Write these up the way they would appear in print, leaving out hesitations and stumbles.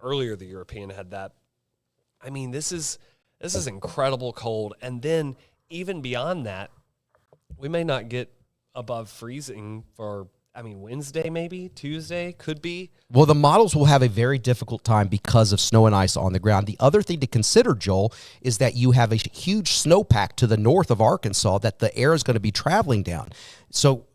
earlier the European had that. I mean, this is incredible cold. And then even beyond that, we may not get above freezing for, Wednesday maybe, Tuesday could be. Well, the models will have a very difficult time because of snow and ice on the ground. The other thing to consider, Joel, is that you have a huge snowpack to the north of Arkansas that the air is going to be traveling down. So,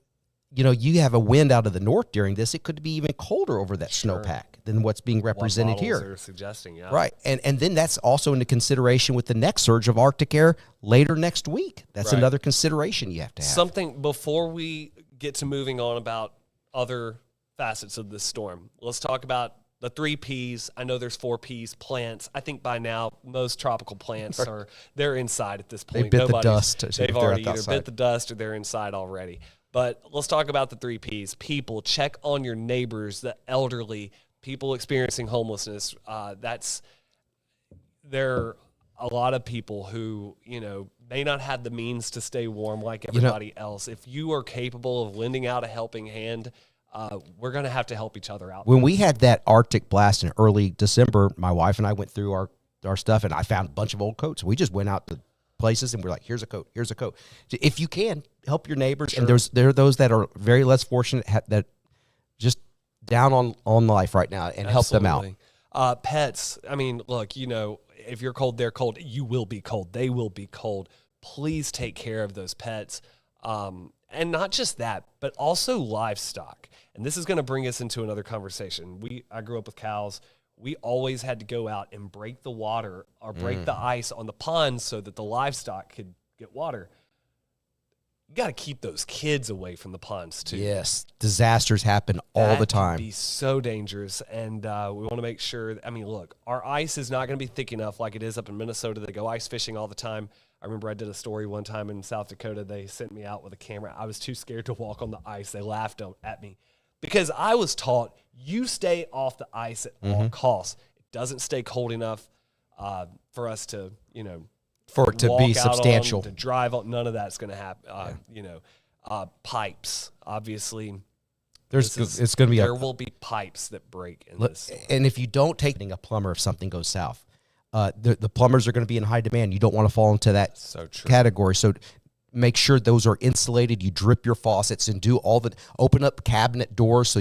you have a wind out of the north during this. It could be even colder over that snowpack than what's being represented here. They're suggesting, yeah. Right. And then that's also into consideration with the next surge of Arctic air later next week. That's another consideration you have to have. Something before we get to moving on about other facets of this storm. Let's talk about the 3 Ps. I know there's 4 Ps, plants. I think by now most tropical plants they're inside at this point. They bit the dust. They've already either bit the dust or they're inside already. But let's talk about the 3 Ps. People, check on your neighbors, the elderly, people experiencing homelessness. There are a lot of people who, may not have the means to stay warm like everybody else. If you are capable of lending out a helping hand, we're going to have to help each other out. When we had that Arctic blast in early December, my wife and I went through our stuff, and I found a bunch of old coats. We just went out to places, and we're like, here's a coat. If you can, help your neighbors. Sure. And there are those that are very less fortunate that just down on life right now, and help them out. Pets, look, if you're cold, they're cold. You will be cold. They will be cold. Please take care of those pets. And not just that, but also livestock. And this is going to bring us into another conversation. I grew up with cows. We always had to go out and break the water or break the ice on the ponds so that the livestock could get water. You got to keep those kids away from the ponds too. Yes, disasters happen all the time. That can be so dangerous, and we want to make sure. Look, our ice is not going to be thick enough like it is up in Minnesota. They go ice fishing all the time. I remember I did a story one time in South Dakota. They sent me out with a camera. I was too scared to walk on the ice. They laughed at me because I was taught you stay off the ice at all costs. It doesn't stay cold enough for us to, for it to be substantial. To drive on. None of that's going to happen. Pipes, obviously. It's going to be there will be pipes that break in this. And if you don't take a plumber if something goes south, the plumbers are going to be in high demand. You don't want to fall into that category. So make sure those are insulated. You drip your faucets and open up cabinet doors so you